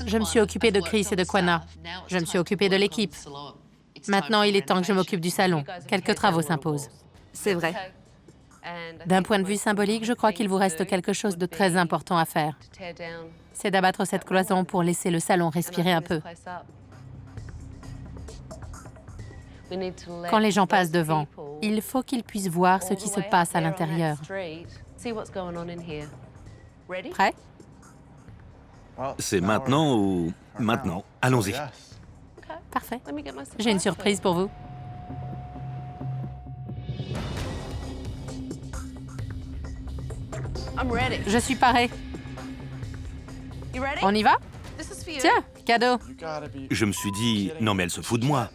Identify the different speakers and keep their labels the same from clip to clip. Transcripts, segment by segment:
Speaker 1: Je me suis occupée de Chris et de Quanah. Je me suis occupée de l'équipe. Maintenant, il est temps que je m'occupe du salon. Quelques travaux s'imposent.
Speaker 2: C'est vrai.
Speaker 1: D'un point de vue symbolique, je crois qu'il vous reste quelque chose de très important à faire. C'est d'abattre cette cloison pour laisser le salon respirer un peu. Quand les gens passent devant, il faut qu'ils puissent voir ce qui se passe à l'intérieur. Prêt?
Speaker 3: C'est maintenant ou... Maintenant. Allons-y.
Speaker 1: Parfait. J'ai une surprise pour vous. Je suis parée. On y va? Tiens, cadeau.
Speaker 3: Je me suis dit, non mais elle se fout de moi.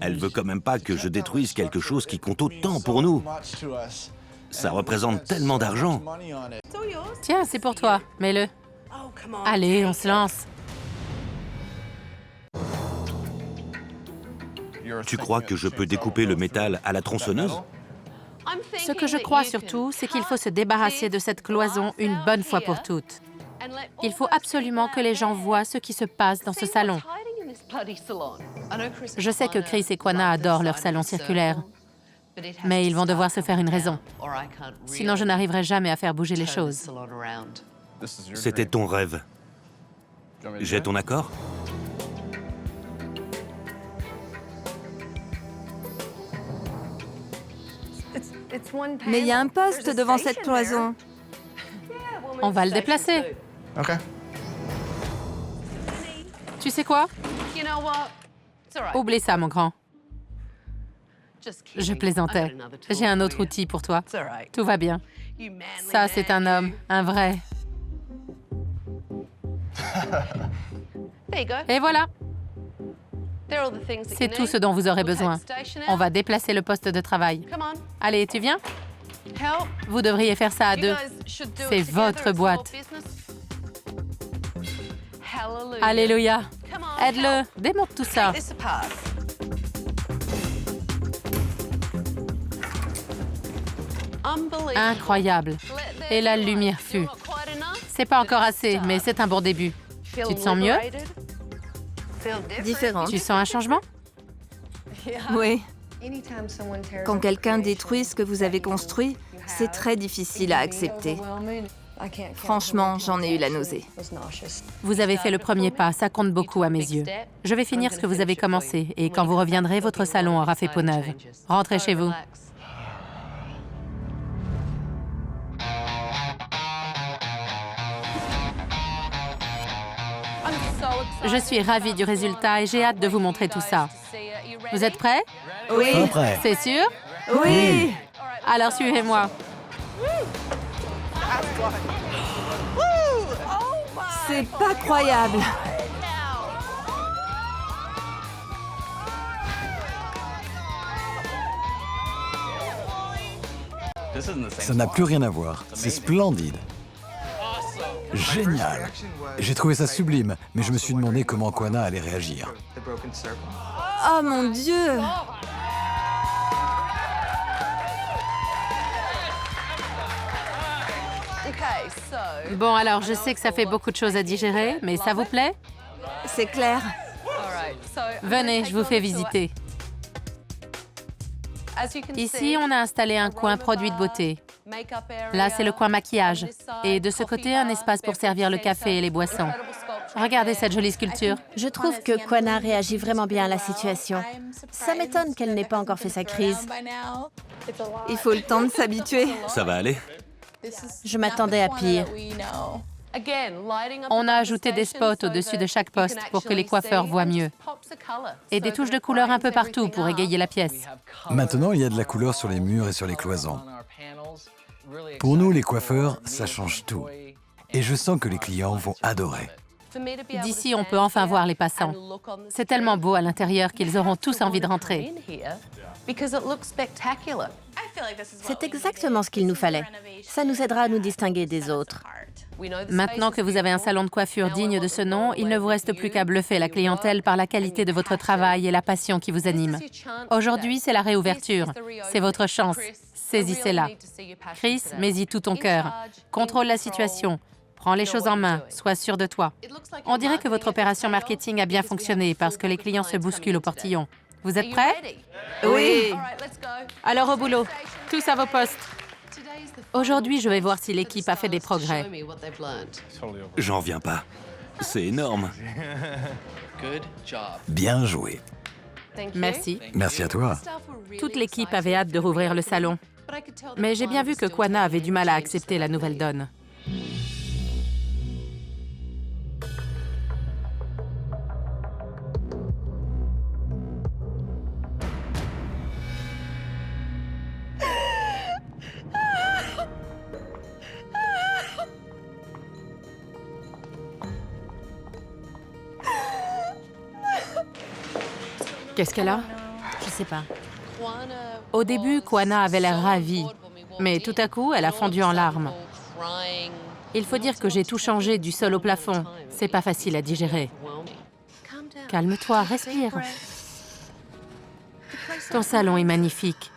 Speaker 3: Elle veut quand même pas que je détruise quelque chose qui compte autant pour nous. Ça représente tellement d'argent.
Speaker 1: Tiens, c'est pour toi. Mets-le. Allez, on se lance.
Speaker 3: Tu crois que je peux découper le métal à la tronçonneuse?
Speaker 1: Ce que je crois surtout, c'est qu'il faut se débarrasser de cette cloison une bonne fois pour toutes. Il faut absolument que les gens voient ce qui se passe dans ce salon. Je sais que Chris et Quanah adorent leur salon circulaire, mais ils vont devoir se faire une raison. Sinon, je n'arriverai jamais à faire bouger les choses.
Speaker 3: C'était ton rêve. J'ai ton accord?
Speaker 2: Mais il y a un poste devant cette cloison.
Speaker 1: On va le déplacer.
Speaker 4: OK.
Speaker 1: Tu sais quoi? Oublie ça, mon grand. Je plaisantais. J'ai un autre outil pour toi. Tout va bien. Ça, c'est un homme, un vrai. Et voilà. C'est tout ce dont vous aurez besoin. On va déplacer le poste de travail. Allez, tu viens? Vous devriez faire ça à deux. C'est votre boîte. Alléluia. Aide-le. Démonte tout ça. Incroyable. Et la lumière fut. C'est pas encore assez, mais c'est un bon début. Tu te sens mieux?
Speaker 2: Différente.
Speaker 1: Tu sens un changement?
Speaker 2: Oui. Quand quelqu'un détruit ce que vous avez construit, c'est très difficile à accepter. Franchement, j'en ai eu la nausée.
Speaker 1: Vous avez fait le premier pas, ça compte beaucoup à mes yeux. Je vais finir ce que vous avez commencé et quand vous reviendrez, votre salon aura fait peau neuve. Rentrez chez vous. Je suis ravie du résultat et j'ai hâte de vous montrer tout ça. Vous êtes prêts?
Speaker 2: Oui.
Speaker 4: Prêt.
Speaker 1: C'est sûr?
Speaker 2: Oui.
Speaker 1: Alors suivez-moi.
Speaker 2: C'est pas croyable.
Speaker 4: Ça n'a plus rien à voir. C'est splendide. Génial. J'ai trouvé ça sublime, mais je me suis demandé comment Quanah allait réagir.
Speaker 2: Oh mon Dieu!
Speaker 1: Bon, alors je sais que ça fait beaucoup de choses à digérer, mais ça vous plaît?
Speaker 2: C'est clair.
Speaker 1: Venez, je vous fais visiter. Ici, on a installé un coin produit de beauté. Là, c'est le coin maquillage. Et de ce côté, un espace pour servir le café et les boissons. Regardez cette jolie sculpture.
Speaker 5: Je trouve que Quanah réagit vraiment bien à la situation. Ça m'étonne qu'elle n'ait pas encore fait sa crise.
Speaker 2: Il faut le temps de s'habituer.
Speaker 3: Ça va aller?
Speaker 5: Je m'attendais à pire.
Speaker 1: On a ajouté des spots au-dessus de chaque poste pour que les coiffeurs voient mieux. Et des touches de couleur un peu partout pour égayer la pièce.
Speaker 4: Maintenant, il y a de la couleur sur les murs et sur les cloisons. Pour nous, les coiffeurs, ça change tout. Et je sens que les clients vont adorer.
Speaker 1: D'ici, on peut enfin voir les passants. C'est tellement beau à l'intérieur qu'ils auront tous envie de rentrer.
Speaker 5: C'est exactement ce qu'il nous fallait. Ça nous aidera à nous distinguer des autres.
Speaker 1: Maintenant que vous avez un salon de coiffure digne de ce nom, il ne vous reste plus qu'à bluffer la clientèle par la qualité de votre travail et la passion qui vous anime. Aujourd'hui, c'est la réouverture. C'est votre chance. Saisissez-la. Chris, mets-y tout ton cœur. Contrôle la situation. Prends les choses en main, sois sûr de toi. On dirait que votre opération marketing a bien fonctionné parce que les clients se bousculent au portillon. Vous êtes prêts?
Speaker 2: Oui.
Speaker 1: Alors au boulot, tous à vos postes. Aujourd'hui, je vais voir si l'équipe a fait des progrès.
Speaker 3: J'en reviens pas. C'est énorme.
Speaker 4: Bien joué.
Speaker 1: Merci.
Speaker 4: Merci à toi.
Speaker 1: Toute l'équipe avait hâte de rouvrir le salon. Mais j'ai bien vu que Kwana avait du mal à accepter la nouvelle donne. Qu'est-ce qu'elle a?
Speaker 5: Je sais pas.
Speaker 1: Au début, Kwana avait l'air ravie, mais tout à coup, elle a fondu en larmes. Il faut dire que j'ai tout changé du sol au plafond. C'est pas facile à digérer. Calme-toi, respire. Ton salon est magnifique.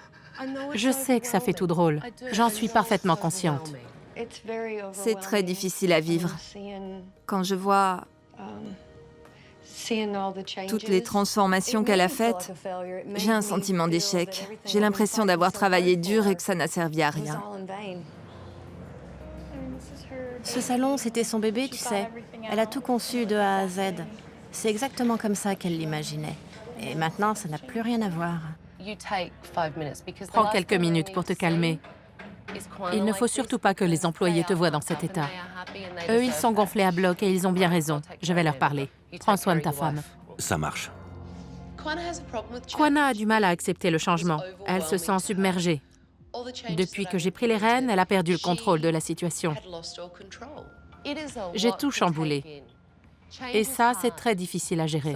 Speaker 1: Je sais que ça fait tout drôle. J'en suis parfaitement consciente.
Speaker 2: C'est très difficile à vivre. Quand je vois toutes les transformations qu'elle a faites, j'ai un sentiment d'échec. J'ai l'impression d'avoir travaillé dur et que ça n'a servi à rien.
Speaker 5: Ce salon, c'était son bébé, tu sais. Elle a tout conçu de A à Z. C'est exactement comme ça qu'elle l'imaginait. Et maintenant, ça n'a plus rien à voir.
Speaker 1: Prends quelques minutes pour te calmer. Il ne faut surtout pas que les employés te voient dans cet état. Eux, ils sont gonflés à bloc et ils ont bien raison. Je vais leur parler. Prends soin de ta femme.
Speaker 3: Ça marche.
Speaker 1: Kwana a du mal à accepter le changement. Elle se sent submergée. Depuis que j'ai pris les rênes, elle a perdu le contrôle de la situation. J'ai tout chamboulé. Et ça, c'est très difficile à gérer.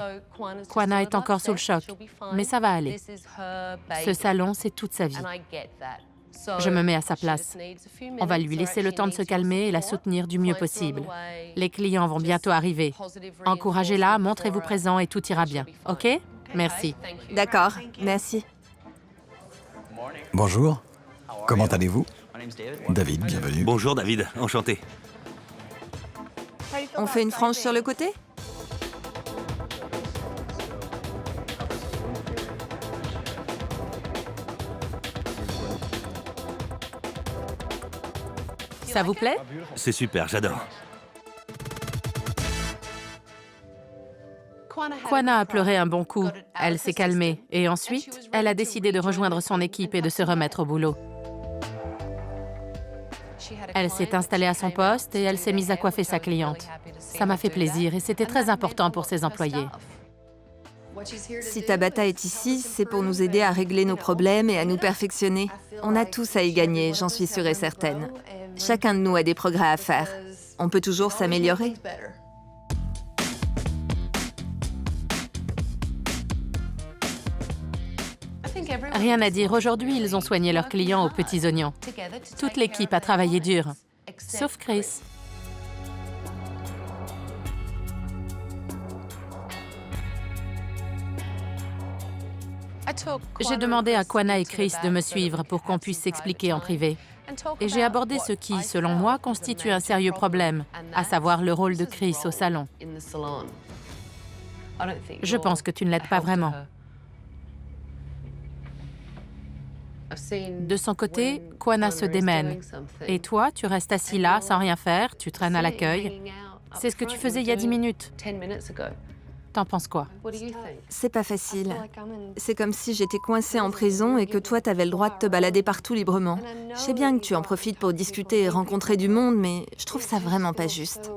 Speaker 1: Kwana est encore sous le choc, mais ça va aller. Ce salon, c'est toute sa vie. Je me mets à sa place. On va lui laisser le temps de se calmer et la soutenir du mieux possible. Les clients vont bientôt arriver. Encouragez-la, montrez-vous présent et tout ira bien. OK? Merci.
Speaker 2: D'accord, merci.
Speaker 4: Bonjour. Comment allez-vous? David, bienvenue.
Speaker 3: Bonjour David, enchanté.
Speaker 2: On fait une frange sur le côté?
Speaker 1: Ça vous plaît?
Speaker 3: C'est super, j'adore.
Speaker 1: Kwana a pleuré un bon coup. Elle s'est calmée. Et ensuite, elle a décidé de rejoindre son équipe et de se remettre au boulot. Elle s'est installée à son poste et elle s'est mise à coiffer sa cliente. Ça m'a fait plaisir et c'était très important pour ses employés.
Speaker 2: Si Tabata est ici, c'est pour nous aider à régler nos problèmes et à nous perfectionner. On a tous à y gagner, j'en suis sûre et certaine. Chacun de nous a des progrès à faire. On peut toujours s'améliorer.
Speaker 1: Rien à dire, aujourd'hui, ils ont soigné leurs clients aux petits oignons. Toute l'équipe a travaillé dur, sauf Chris. J'ai demandé à Kwana et Chris de me suivre pour qu'on puisse s'expliquer en privé. Et j'ai abordé ce qui, selon moi, constitue un sérieux problème, à savoir le rôle de Chris au salon. Je pense que tu ne l'aides pas vraiment. De son côté, Kwana se démène. Et toi, tu restes assis là, sans rien faire, tu traînes à l'accueil. C'est ce que tu faisais il y a 10 minutes. T'en penses quoi?
Speaker 2: C'est pas facile. C'est comme si j'étais coincée en prison et que toi, t'avais le droit de te balader partout librement. Je sais bien que tu en profites pour discuter et rencontrer du monde, mais je trouve ça vraiment pas juste.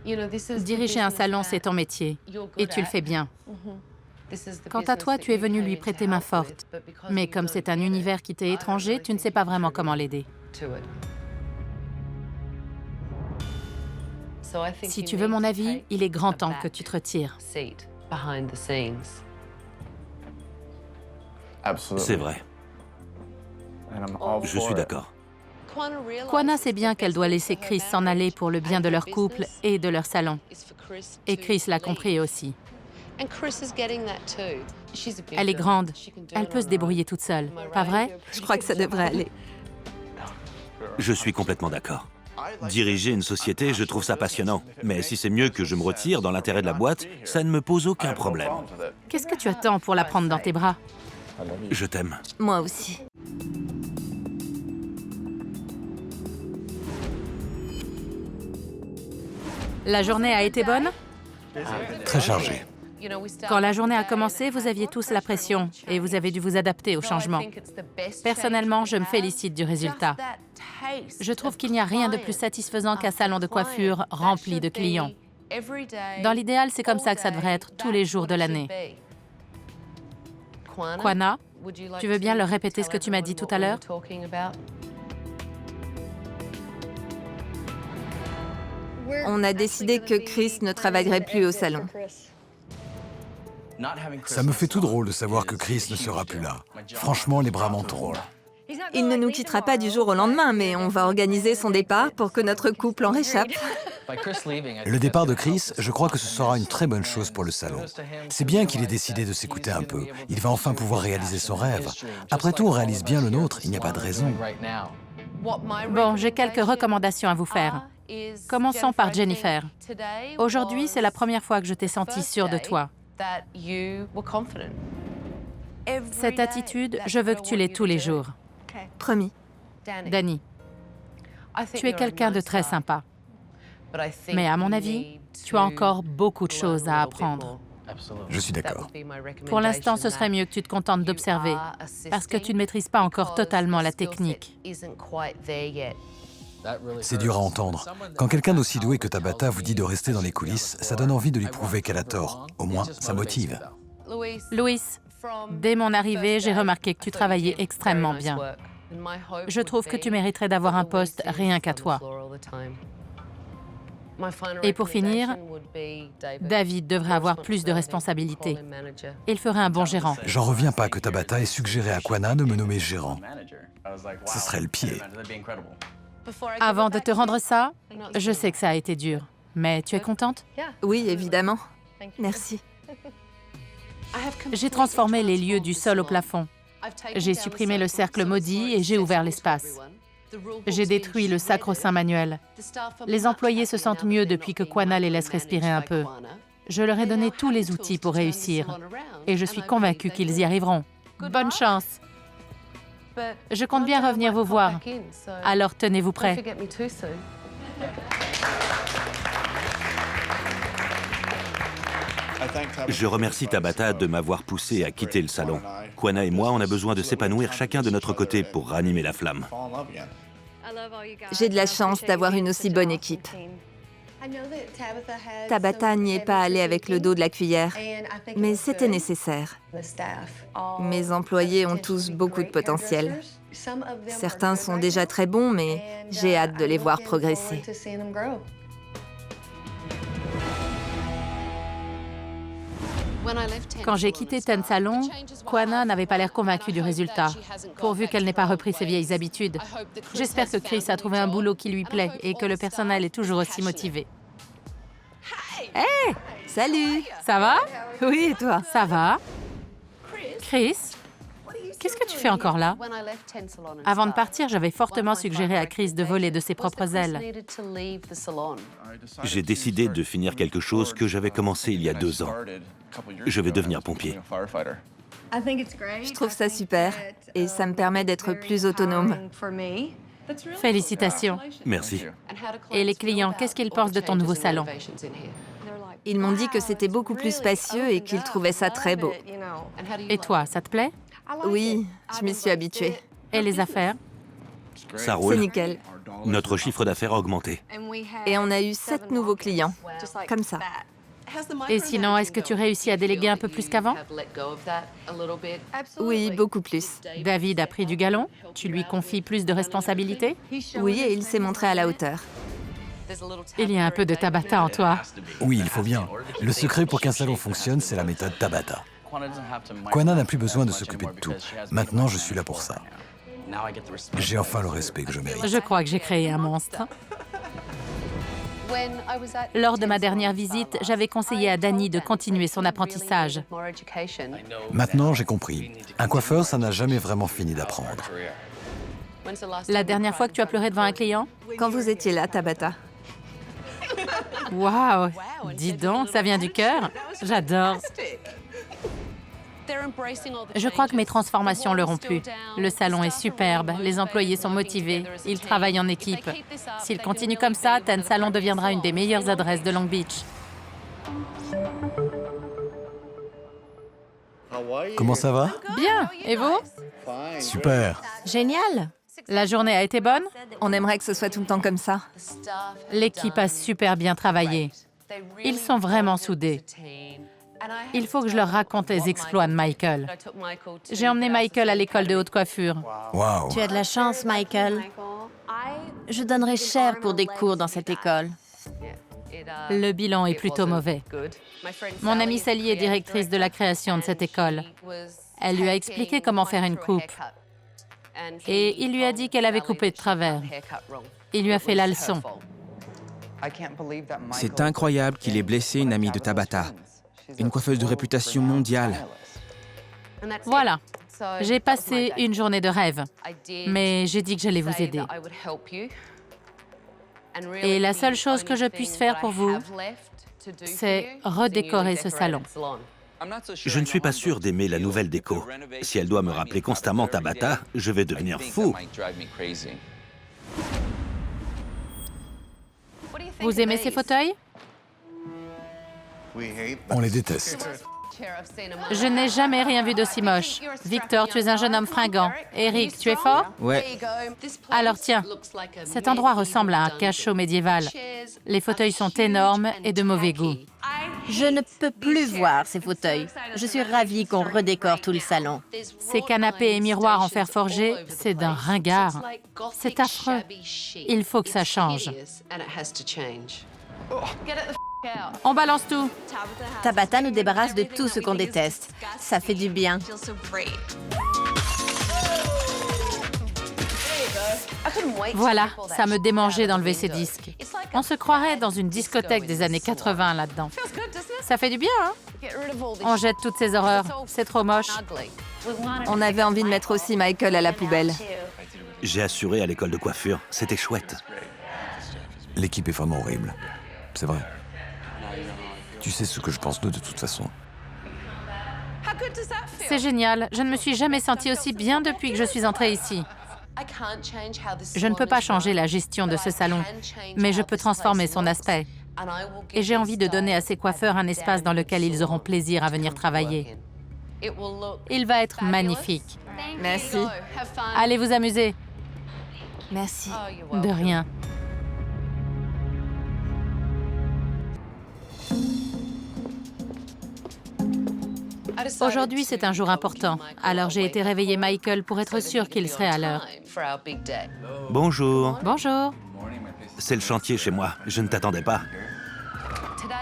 Speaker 1: Diriger un salon, c'est ton métier. Et tu le fais bien. Quant à toi, tu es venu lui prêter main forte. Mais comme c'est un univers qui t'est étranger, tu ne sais pas vraiment comment l'aider. Si tu veux mon avis, il est grand temps que tu te retires.
Speaker 3: C'est vrai. Je suis d'accord.
Speaker 1: Kwana sait bien qu'elle doit laisser Chris s'en aller pour le bien de leur couple et de leur salon. Et Chris l'a compris aussi. Elle est grande. Elle peut se débrouiller toute seule, pas vrai?
Speaker 2: Je crois que ça devrait aller.
Speaker 3: Je suis complètement d'accord. Diriger une société, je trouve ça passionnant. Mais si c'est mieux que je me retire dans l'intérêt de la boîte, ça ne me pose aucun problème.
Speaker 1: Qu'est-ce que tu attends pour la prendre dans tes bras?
Speaker 3: Je t'aime.
Speaker 2: Moi aussi.
Speaker 1: La journée a été bonne?
Speaker 4: Très chargé.
Speaker 1: Quand la journée a commencé, vous aviez tous la pression et vous avez dû vous adapter au changement. Personnellement, je me félicite du résultat. Je trouve qu'il n'y a rien de plus satisfaisant qu'un salon de coiffure rempli de clients. Dans l'idéal, c'est comme ça que ça devrait être tous les jours de l'année. Kwana, tu veux bien leur répéter ce que tu m'as dit tout à l'heure?
Speaker 2: On a décidé que Chris ne travaillerait plus au salon.
Speaker 4: Ça me fait tout drôle de savoir que Chris ne sera plus là. Franchement, les bras m'en tombent.
Speaker 2: Il ne nous quittera pas du jour au lendemain, mais on va organiser son départ pour que notre couple en réchappe.
Speaker 4: Le départ de Chris, je crois que ce sera une très bonne chose pour le salon. C'est bien qu'il ait décidé de s'écouter un peu. Il va enfin pouvoir réaliser son rêve. Après tout, on réalise bien le nôtre, il n'y a pas de raison.
Speaker 1: Bon, j'ai quelques recommandations à vous faire. Commençons par Jennifer. Aujourd'hui, c'est la première fois que je t'ai senti sûre de toi. Cette attitude, je veux que tu l'aies tous les jours.
Speaker 2: Promis.
Speaker 1: Danny, tu es quelqu'un de très sympa. Mais à mon avis, tu as encore beaucoup de choses à apprendre.
Speaker 4: Je suis d'accord.
Speaker 1: Pour l'instant, ce serait mieux que tu te contentes d'observer, parce que tu ne maîtrises pas encore totalement la technique.
Speaker 4: C'est dur à entendre. Quand quelqu'un d'aussi doué que Tabata vous dit de rester dans les coulisses, ça donne envie de lui prouver qu'elle a tort. Au moins, ça motive.
Speaker 1: Louis, dès mon arrivée, j'ai remarqué que tu travaillais extrêmement bien. Je trouve que tu mériterais d'avoir un poste rien qu'à toi. Et pour finir, David devrait avoir plus de responsabilités. Il ferait un bon gérant.
Speaker 4: J'en reviens pas que Tabata ait suggéré à Kwana de me nommer gérant. Ce serait le pied.
Speaker 1: Avant de te rendre ça, je sais que ça a été dur. Mais tu es contente?
Speaker 2: Oui, évidemment. Merci.
Speaker 1: J'ai transformé les lieux du sol au plafond. J'ai supprimé le cercle maudit et j'ai ouvert l'espace. J'ai détruit le sacro-saint manuel. Les employés se sentent mieux depuis que Kwana les laisse respirer un peu. Je leur ai donné tous les outils pour réussir. Et je suis convaincue qu'ils y arriveront. Bonne chance! Je compte bien revenir vous voir. Alors tenez-vous prêts.
Speaker 3: Je remercie Tabata de m'avoir poussé à quitter le salon. Kwana et moi, on a besoin de s'épanouir chacun de notre côté pour ranimer la flamme.
Speaker 2: J'ai de la chance d'avoir une aussi bonne équipe. Tabata n'y est pas allée avec le dos de la cuillère, mais c'était nécessaire. Mes employés ont tous beaucoup de potentiel. Certains sont déjà très bons, mais j'ai hâte de les voir progresser.
Speaker 1: Quand j'ai quitté Ten Salon, Kwana n'avait pas l'air convaincue du résultat, pourvu qu'elle n'ait pas repris ses vieilles habitudes. J'espère que Chris a trouvé un boulot qui lui plaît et que le personnel est toujours aussi motivé. Hé!
Speaker 2: Salut!
Speaker 1: Ça va?
Speaker 2: Oui, et toi?
Speaker 1: Ça va? Chris? Qu'est-ce que tu fais encore là? Avant de partir, j'avais fortement suggéré à Chris de voler de ses propres ailes.
Speaker 3: J'ai décidé de finir quelque chose que j'avais commencé il y a 2 ans. Je vais devenir pompier.
Speaker 2: Je trouve ça super et ça me permet d'être plus autonome.
Speaker 1: Félicitations.
Speaker 3: Merci.
Speaker 1: Et les clients, qu'est-ce qu'ils pensent de ton nouveau salon?
Speaker 2: Ils m'ont dit que c'était beaucoup plus spacieux et qu'ils trouvaient ça très beau.
Speaker 1: Et toi, ça te plaît?
Speaker 2: Oui, je m'y suis habituée.
Speaker 1: Et les affaires?
Speaker 3: Ça
Speaker 2: C'est
Speaker 3: roule.
Speaker 2: nickel.
Speaker 3: Notre chiffre d'affaires a augmenté.
Speaker 2: Et on a eu 7 nouveaux clients, comme ça.
Speaker 1: Et sinon, est-ce que tu réussis à déléguer un peu plus qu'avant?
Speaker 2: Oui, beaucoup plus.
Speaker 1: David a pris du galon? Tu lui confies plus de responsabilités?
Speaker 2: Oui, et il s'est montré à la hauteur.
Speaker 1: Il y a un peu de Tabata en toi.
Speaker 4: Oui, il faut bien. Le secret pour qu'un salon fonctionne, c'est la méthode Tabata. Kwana n'a plus besoin de s'occuper de tout. Maintenant, je suis là pour ça. J'ai enfin le respect que je mérite.
Speaker 1: Je crois que j'ai créé un monstre. Lors de ma dernière visite, j'avais conseillé à Danny de continuer son apprentissage.
Speaker 4: Maintenant, j'ai compris. Un coiffeur, ça n'a jamais vraiment fini d'apprendre.
Speaker 1: La dernière fois que tu as pleuré devant un client?
Speaker 2: Quand vous étiez là, Tabata.
Speaker 1: Waouh! Dis donc, ça vient du cœur. J'adore. Je crois que mes transformations leur ont plu. Le salon est superbe, les employés sont motivés, ils travaillent en équipe. S'ils continuent comme ça, Ten Salon deviendra une des meilleures adresses de Long Beach.
Speaker 4: Comment ça va?
Speaker 1: Bien, et vous?
Speaker 4: Super.
Speaker 5: Génial!
Speaker 1: La journée a été bonne?
Speaker 2: On aimerait que ce soit tout le temps comme ça.
Speaker 1: L'équipe a super bien travaillé. Ils sont vraiment soudés. Il faut que je leur raconte les exploits de Michael. J'ai emmené Michael à l'école de haute coiffure.
Speaker 4: Waouh.
Speaker 5: Tu as de la chance, Michael. Je donnerais cher pour des cours dans cette école.
Speaker 1: Le bilan est plutôt mauvais. Mon amie Sally est directrice de la création de cette école. Elle lui a expliqué comment faire une coupe. Et il lui a dit qu'elle avait coupé de travers. Il lui a fait la leçon.
Speaker 6: C'est incroyable qu'il ait blessé une amie de Tabata, une coiffeuse de réputation mondiale.
Speaker 1: Voilà. J'ai passé une journée de rêve, mais j'ai dit que j'allais vous aider. Et la seule chose que je puisse faire pour vous, c'est redécorer ce salon.
Speaker 3: Je ne suis pas sûr d'aimer la nouvelle déco. Si elle doit me rappeler constamment Tabata, je vais devenir fou.
Speaker 1: Vous aimez ces fauteuils?
Speaker 4: On les déteste.
Speaker 1: Je n'ai jamais rien vu d'aussi moche. Victor, tu es un jeune homme fringant. Eric, tu es fort?
Speaker 6: Ouais,
Speaker 1: Alors tiens, cet endroit ressemble à un cachot médiéval. Les fauteuils sont énormes et de mauvais goût.
Speaker 5: Je ne peux plus voir ces fauteuils. Je suis ravie qu'on redécore tout le salon.
Speaker 1: Ces canapés et miroirs en fer forgé, c'est d'un ringard. C'est affreux. Il faut que ça change. On balance tout.
Speaker 5: Tabata nous débarrasse de tout ce qu'on déteste. Ça fait du bien.
Speaker 1: Voilà, ça me démangeait d'enlever ces disques. On se croirait dans une discothèque des années 80 là-dedans. Ça fait du bien, hein? On jette toutes ces horreurs. C'est trop moche.
Speaker 2: On avait envie de mettre aussi Michael à la poubelle.
Speaker 3: J'ai assuré à l'école de coiffure. C'était chouette.
Speaker 4: L'équipe est vraiment horrible. C'est vrai. Tu sais ce que je pense d'eux de toute façon.
Speaker 1: C'est génial. Je ne me suis jamais sentie aussi bien depuis que je suis entrée ici. Je ne peux pas changer la gestion de ce salon, mais je peux transformer son aspect. Et j'ai envie de donner à ces coiffeurs un espace dans lequel ils auront plaisir à venir travailler. Il va être magnifique.
Speaker 2: Merci.
Speaker 1: Allez vous amuser.
Speaker 2: Merci.
Speaker 1: De rien. Aujourd'hui, c'est un jour important. Alors j'ai été réveiller Michael pour être sûre qu'il serait à l'heure.
Speaker 3: Bonjour.
Speaker 1: Bonjour.
Speaker 3: C'est le chantier chez moi. Je ne t'attendais pas.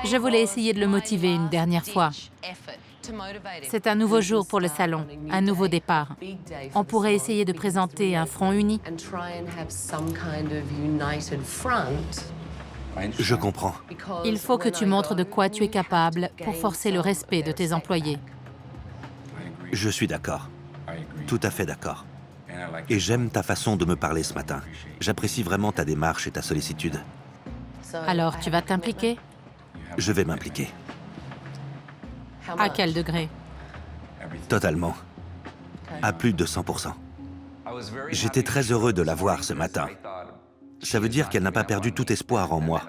Speaker 1: Je voulais essayer de le motiver une dernière fois. C'est un nouveau jour pour le salon, un nouveau départ. On pourrait essayer de présenter un front uni.
Speaker 3: Je comprends.
Speaker 1: Il faut que tu montres de quoi tu es capable pour forcer le respect de tes employés.
Speaker 3: Je suis d'accord. Tout à fait d'accord. Et j'aime ta façon de me parler ce matin. J'apprécie vraiment ta démarche et ta sollicitude.
Speaker 1: Alors, tu vas t'impliquer?
Speaker 3: Je vais m'impliquer.
Speaker 1: À quel degré?
Speaker 3: Totalement. À plus de 100%. J'étais très heureux de la voir ce matin. Ça veut dire qu'elle n'a pas perdu tout espoir en moi.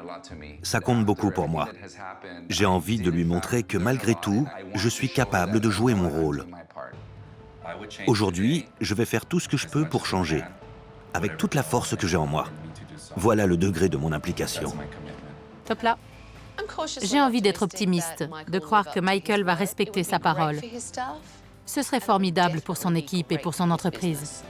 Speaker 3: Ça compte beaucoup pour moi. J'ai envie de lui montrer que malgré tout, je suis capable de jouer mon rôle. Aujourd'hui, je vais faire tout ce que je peux pour changer, avec toute la force que j'ai en moi. Voilà le degré de mon implication.
Speaker 1: Top là. J'ai envie d'être optimiste, de croire que Michael va respecter sa parole. Ce serait formidable pour son équipe et pour son entreprise.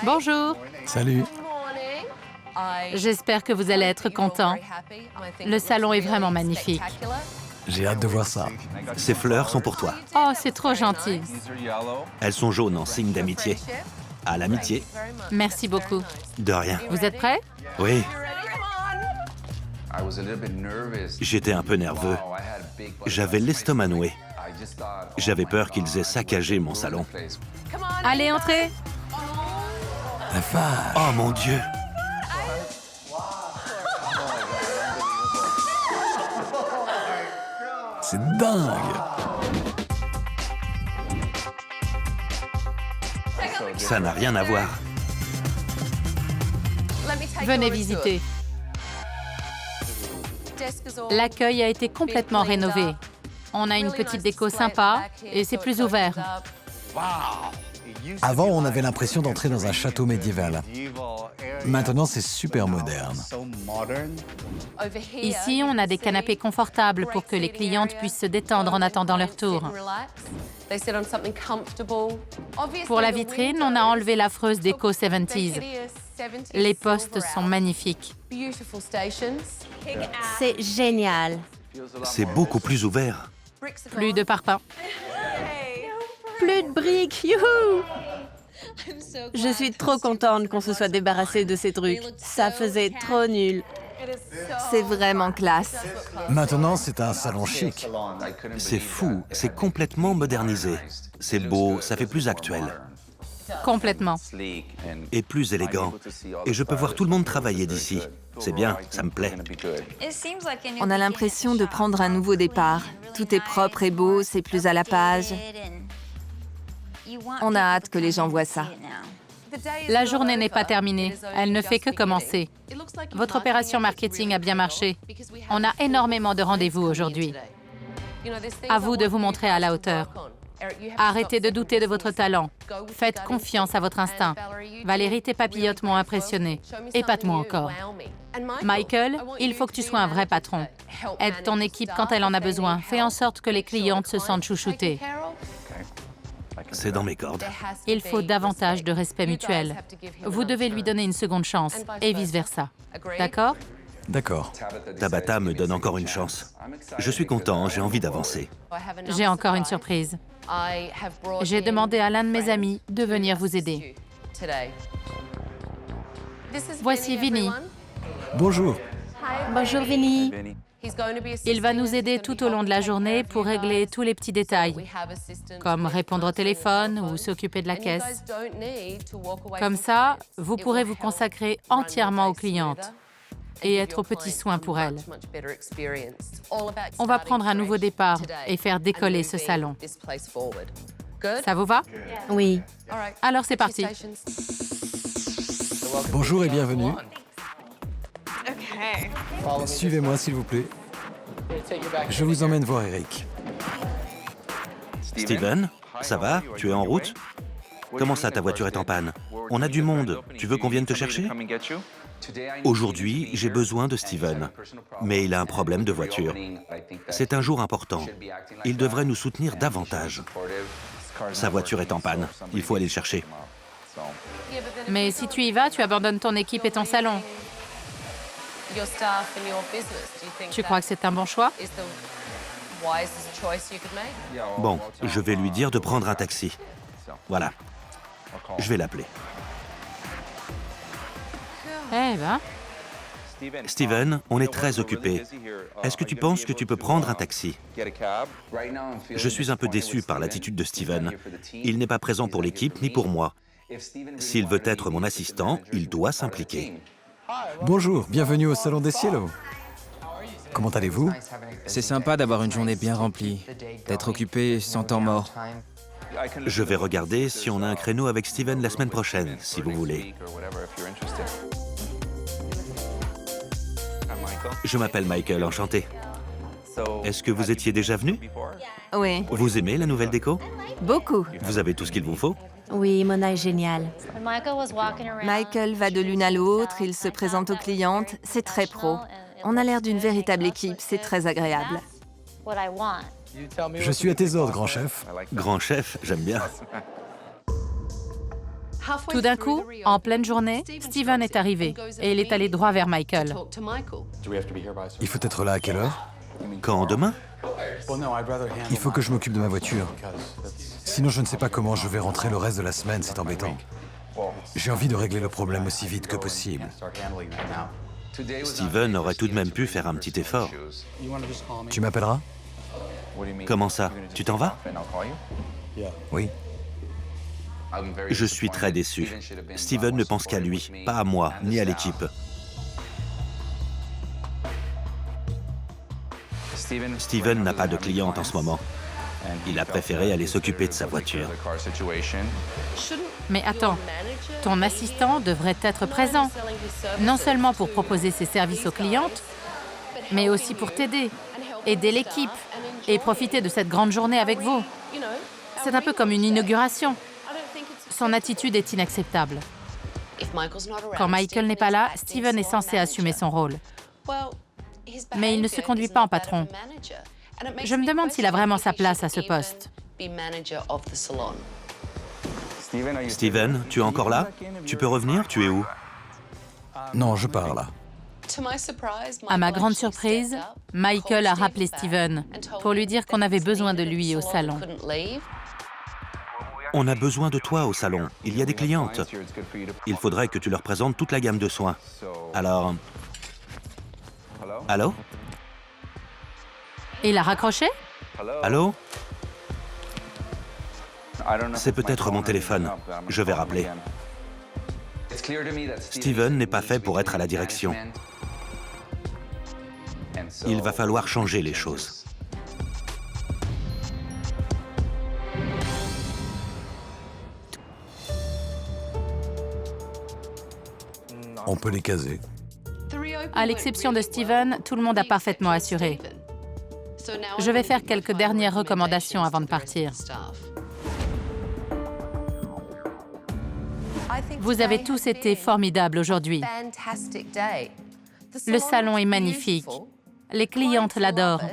Speaker 1: Bonjour.
Speaker 4: Salut.
Speaker 1: J'espère que vous allez être contents. Le salon est vraiment magnifique.
Speaker 4: J'ai hâte de voir ça.
Speaker 3: Ces fleurs sont pour toi.
Speaker 1: Oh, c'est trop gentil.
Speaker 3: Elles sont jaunes en signe d'amitié. À l'amitié.
Speaker 1: Merci beaucoup.
Speaker 3: De rien.
Speaker 1: Vous êtes prêts?
Speaker 3: Oui. J'étais un peu nerveux. J'avais l'estomac noué. J'avais peur qu'ils aient saccagé mon salon.
Speaker 1: Allez, entrez!
Speaker 4: La vache!
Speaker 3: Oh mon Dieu!
Speaker 4: C'est dingue!
Speaker 3: Ça n'a rien à voir.
Speaker 1: Venez visiter. L'accueil a été complètement rénové. On a une petite déco sympa et c'est plus ouvert.
Speaker 4: Avant, on avait l'impression d'entrer dans un château médiéval. Maintenant, c'est super moderne.
Speaker 1: Ici, on a des canapés confortables pour que les clientes puissent se détendre en attendant leur tour. Pour la vitrine, on a enlevé l'affreuse déco 70s. Les postes sont magnifiques.
Speaker 5: C'est génial.
Speaker 3: C'est beaucoup plus ouvert.
Speaker 1: Plus de parpaings.
Speaker 5: Plus de briques, youhou! Je suis trop contente qu'on se soit débarrassé de ces trucs. Ça faisait trop nul.
Speaker 2: C'est vraiment classe.
Speaker 4: Maintenant, c'est un salon chic.
Speaker 3: C'est fou, c'est complètement modernisé. C'est beau, ça fait plus actuel.
Speaker 1: Complètement.
Speaker 3: Et plus élégant. Et je peux voir tout le monde travailler d'ici. C'est bien, ça me plaît.
Speaker 2: On a l'impression de prendre un nouveau départ. Tout est propre et beau, c'est plus à la page. On a hâte que les gens voient ça.
Speaker 1: La journée n'est pas terminée. Elle ne fait que commencer. Votre opération marketing a bien marché. On a énormément de rendez-vous aujourd'hui. À vous de vous montrer à la hauteur. Arrêtez de douter de votre talent. Faites confiance à votre instinct. Valérie, tes papillotes m'ont impressionné. Épate-moi encore. Michael, il faut que tu sois un vrai patron. Aide ton équipe quand elle en a besoin. Fais en sorte que les clientes se sentent chouchoutées.
Speaker 3: C'est dans mes cordes.
Speaker 1: Il faut davantage de respect mutuel. Vous devez lui donner une seconde chance et vice-versa. D'accord?
Speaker 4: D'accord.
Speaker 3: Tabata me donne encore une chance. Je suis content, j'ai envie d'avancer.
Speaker 1: J'ai encore une surprise. J'ai demandé à l'un de mes amis de venir vous aider. Voici Vinny.
Speaker 4: Bonjour.
Speaker 5: Bonjour, Vinny.
Speaker 1: Il va nous aider tout au long de la journée pour régler tous les petits détails, comme répondre au téléphone ou s'occuper de la caisse. Comme ça, vous pourrez vous consacrer entièrement aux clientes et être aux petits soins pour elles. On va prendre un nouveau départ et faire décoller ce salon. Ça vous va?
Speaker 5: Oui.
Speaker 1: Alors c'est parti.
Speaker 4: Bonjour et bienvenue. Suivez-moi, s'il vous plaît. Je vous emmène voir Eric.
Speaker 3: Steven, ça va? Tu es en route? Comment ça, ta voiture est en panne? On a du monde. Tu veux qu'on vienne te chercher? Aujourd'hui, j'ai besoin de Steven, mais il a un problème de voiture. C'est un jour important. Il devrait nous soutenir davantage. Sa voiture est en panne. Il faut aller le chercher.
Speaker 1: Mais si tu y vas, tu abandonnes ton équipe et ton salon. Tu crois que c'est un bon choix?
Speaker 3: Bon, je vais lui dire de prendre un taxi. Voilà. Je vais l'appeler.
Speaker 1: Eh ben,
Speaker 3: Steven, on est très occupés. Est-ce que tu penses que tu peux prendre un taxi? Je suis un peu déçu par l'attitude de Steven. Il n'est pas présent pour l'équipe ni pour moi. S'il veut être mon assistant, il doit s'impliquer.
Speaker 4: Bonjour, bienvenue au Salon des Cielos. Comment allez-vous?
Speaker 6: C'est sympa d'avoir une journée bien remplie, d'être occupé sans temps mort.
Speaker 3: Je vais regarder si on a un créneau avec Steven la semaine prochaine, si vous voulez. Je m'appelle Michael, enchanté. Est-ce que vous étiez déjà venu?
Speaker 2: Oui,
Speaker 3: Vous aimez la nouvelle déco?
Speaker 2: beaucoup.
Speaker 3: Vous avez tout ce qu'il vous faut?
Speaker 5: Oui, Mona est géniale.
Speaker 2: Michael va de l'une à l'autre, il se présente aux clientes, c'est très pro. On a l'air d'une véritable équipe, c'est très agréable.
Speaker 4: Je suis à tes ordres, grand chef.
Speaker 3: Grand chef, j'aime bien.
Speaker 1: tout d'un coup, en pleine journée, Steven est arrivé et il est allé droit vers Michael.
Speaker 4: Il faut être là à quelle heure?
Speaker 3: Quand demain?
Speaker 4: Il faut que je m'occupe de ma voiture. Sinon, je ne sais pas comment je vais rentrer le reste de la semaine, c'est embêtant. J'ai envie de régler le problème aussi vite que possible.
Speaker 3: Steven aurait tout de même pu faire un petit effort.
Speaker 4: Tu m'appelleras?
Speaker 3: Comment ça? Tu t'en vas?
Speaker 4: Oui.
Speaker 3: Je suis très déçu. Steven ne pense qu'à lui, pas à moi, ni à l'équipe. Steven n'a pas de cliente en ce moment. Il a préféré aller s'occuper de sa voiture.
Speaker 1: Mais attends, ton assistant devrait être présent, non seulement pour proposer ses services aux clientes, mais aussi pour t'aider, aider l'équipe et profiter de cette grande journée avec vous. C'est un peu comme une inauguration. Son attitude est inacceptable. Quand Michael n'est pas là, Steven est censé assumer son rôle. Mais il ne se conduit pas en patron. Je me demande s'il a vraiment sa place à ce poste.
Speaker 3: Steven, tu es encore là? Tu peux revenir? Tu es où?
Speaker 4: Non, je pars là.
Speaker 1: À ma grande surprise, Michael a rappelé Steven pour lui dire qu'on avait besoin de lui au salon.
Speaker 3: On a besoin de toi au salon. Il y a des clientes. Il faudrait que tu leur présentes toute la gamme de soins. Alors... Allô?
Speaker 1: Il a raccroché?
Speaker 3: Allô? C'est peut-être mon téléphone. Je vais rappeler. Steven n'est pas fait pour être à la direction. Il va falloir changer les choses.
Speaker 4: On peut les caser.
Speaker 1: À l'exception de Steven, tout le monde a parfaitement assuré. Je vais faire quelques dernières recommandations avant de partir. Vous avez tous été formidables aujourd'hui. Le salon est magnifique. Les clientes l'adorent.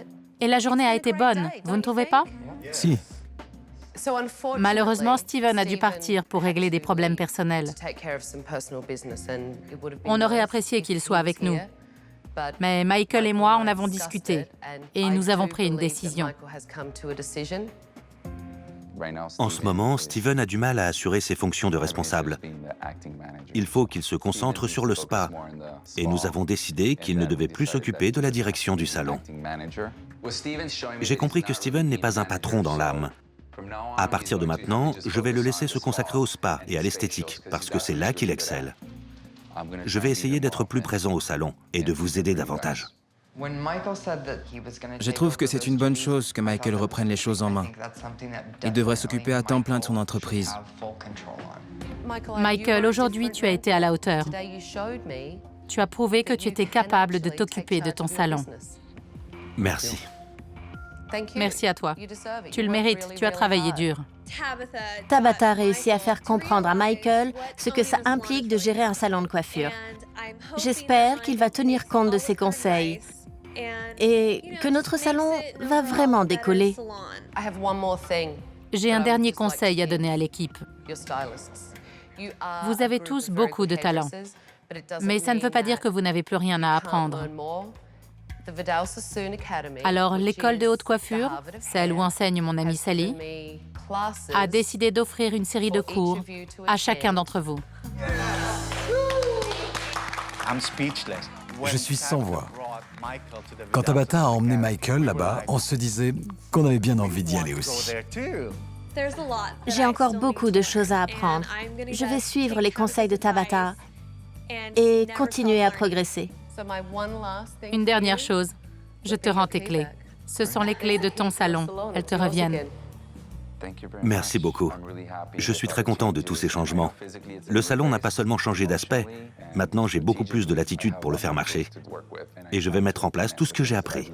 Speaker 1: Et la journée a été bonne, vous ne trouvez pas?
Speaker 4: Si.
Speaker 1: Malheureusement, Steven a dû partir pour régler des problèmes personnels. On aurait apprécié qu'il soit avec nous. Mais Michael et moi en avons discuté et nous avons pris une décision.
Speaker 3: En ce moment, Steven a du mal à assurer ses fonctions de responsable. Il faut qu'il se concentre sur le spa. Et nous avons décidé qu'il ne devait plus s'occuper de la direction du salon. J'ai compris que Steven n'est pas un patron dans l'âme. À partir de maintenant, je vais le laisser se consacrer au spa et à l'esthétique, parce que c'est là qu'il excelle. Je vais essayer d'être plus présent au salon et de vous aider davantage.
Speaker 6: Je trouve que c'est une bonne chose que Michael reprenne les choses en main. Il devrait s'occuper à temps plein de son entreprise.
Speaker 1: Michael, aujourd'hui, tu as été à la hauteur. Tu as prouvé que tu étais capable de t'occuper de ton salon.
Speaker 3: Merci.
Speaker 1: Merci à toi. Tu le mérites, tu as travaillé dur.
Speaker 5: Tabitha réussit à faire comprendre à Michael ce que ça implique de gérer un salon de coiffure. J'espère qu'il va tenir compte de ses conseils et que notre salon va vraiment décoller.
Speaker 1: J'ai un dernier conseil à donner à l'équipe. Vous avez tous beaucoup de talent, mais ça ne veut pas dire que vous n'avez plus rien à apprendre. Alors, l'école de haute coiffure, celle où enseigne mon amie Sally, a décidé d'offrir une série de cours à chacun d'entre vous.
Speaker 4: Je suis sans voix. Quand Tabitha a emmené Michael là-bas, on se disait qu'on avait bien envie d'y aller aussi.
Speaker 5: J'ai encore beaucoup de choses à apprendre. Je vais suivre les conseils de Tabitha et continuer à progresser.
Speaker 1: Une dernière chose, je te rends tes clés. Ce sont les clés de ton salon. Elles te reviennent.
Speaker 3: Merci beaucoup. Je suis très content de tous ces changements. Le salon n'a pas seulement changé d'aspect. Maintenant, j'ai beaucoup plus de latitude pour le faire marcher. Et je vais mettre en place tout ce que j'ai appris.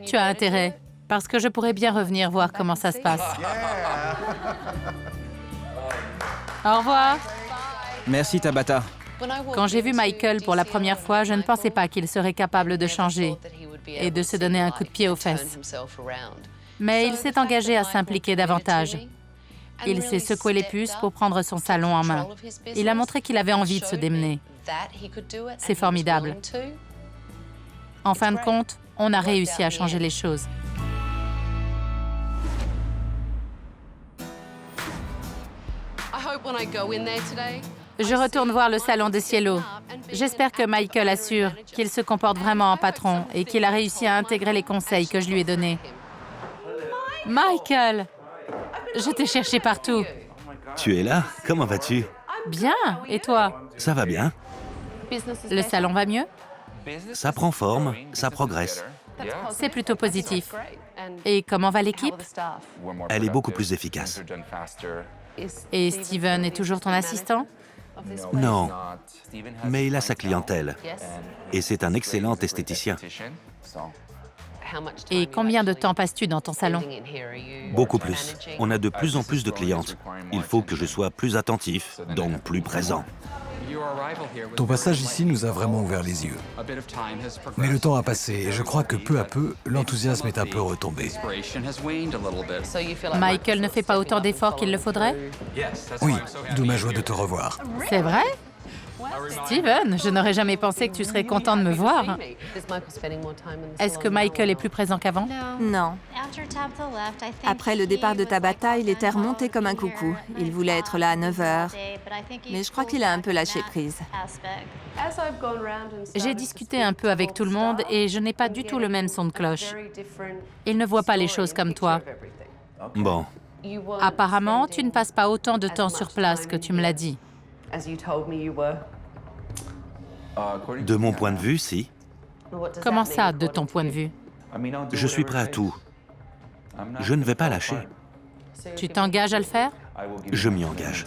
Speaker 1: Tu as intérêt, parce que je pourrais bien revenir voir comment ça se passe. Au revoir.
Speaker 6: Merci Tabitha.
Speaker 1: Quand j'ai vu Michael pour la première fois, je ne pensais pas qu'il serait capable de changer et de se donner un coup de pied aux fesses. Mais il s'est engagé à s'impliquer davantage. Il s'est secoué les puces pour prendre son salon en main. Il a montré qu'il avait envie de se démener. C'est formidable. En fin de compte, on a réussi à changer les choses. Je retourne voir le salon de Cielo J'espère que Michael assure qu'il se comporte vraiment en patron et qu'il a réussi à intégrer les conseils que je lui ai donnés. Michael! Je t'ai cherché partout.
Speaker 3: Tu es là? Comment vas-tu?
Speaker 1: Bien, et toi?
Speaker 3: Ça va bien.
Speaker 1: Le salon va mieux?
Speaker 3: Ça prend forme, ça progresse.
Speaker 1: C'est plutôt positif. Et comment va l'équipe?
Speaker 3: Elle est beaucoup plus efficace.
Speaker 1: Et Steven est toujours ton assistant?
Speaker 3: Non, mais il a sa clientèle. Et c'est un excellent esthéticien.
Speaker 1: Et combien de temps passes-tu dans ton salon?
Speaker 3: Beaucoup plus. On a de plus en plus de clientes. Il faut que je sois plus attentif, donc plus présent.
Speaker 4: Ton passage ici nous a vraiment ouvert les yeux. Mais le temps a passé et je crois que peu à peu, l'enthousiasme est un peu retombé.
Speaker 1: Michael ne fait pas autant d'efforts qu'il le faudrait?
Speaker 4: Oui, d'où ma joie de te revoir.
Speaker 1: C'est vrai? Steven, je n'aurais jamais pensé que tu serais content de me voir. Est-ce que Michael est plus présent qu'avant?
Speaker 2: Non. Après le départ de Tabata, il était remonté comme un coucou. Il voulait être là à 9 h. Mais je crois qu'il a un peu lâché prise.
Speaker 1: J'ai discuté un peu avec tout le monde et je n'ai pas du tout le même son de cloche. Ils ne voient pas les choses comme toi.
Speaker 3: Bon,
Speaker 1: Apparemment, tu ne passes pas autant de temps sur place que tu me l'as dit.
Speaker 3: de mon point de vue, si.
Speaker 1: Comment ça, de ton point de vue?
Speaker 3: Je suis prêt à tout. Je ne vais pas lâcher.
Speaker 1: Tu t'engages à le faire?
Speaker 3: Je m'y engage.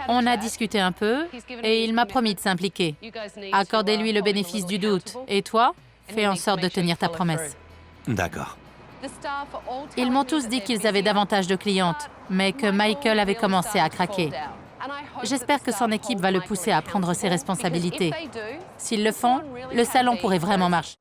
Speaker 1: On a discuté un peu et il m'a promis de s'impliquer. Accordez-lui le bénéfice du doute. Et toi, fais en sorte de tenir ta promesse.
Speaker 3: D'accord.
Speaker 1: Ils m'ont tous dit qu'ils avaient davantage de clientes, mais que Michael avait commencé à craquer. J'espère que son équipe va le pousser à prendre ses responsabilités. S'ils le font, le salon pourrait vraiment marcher.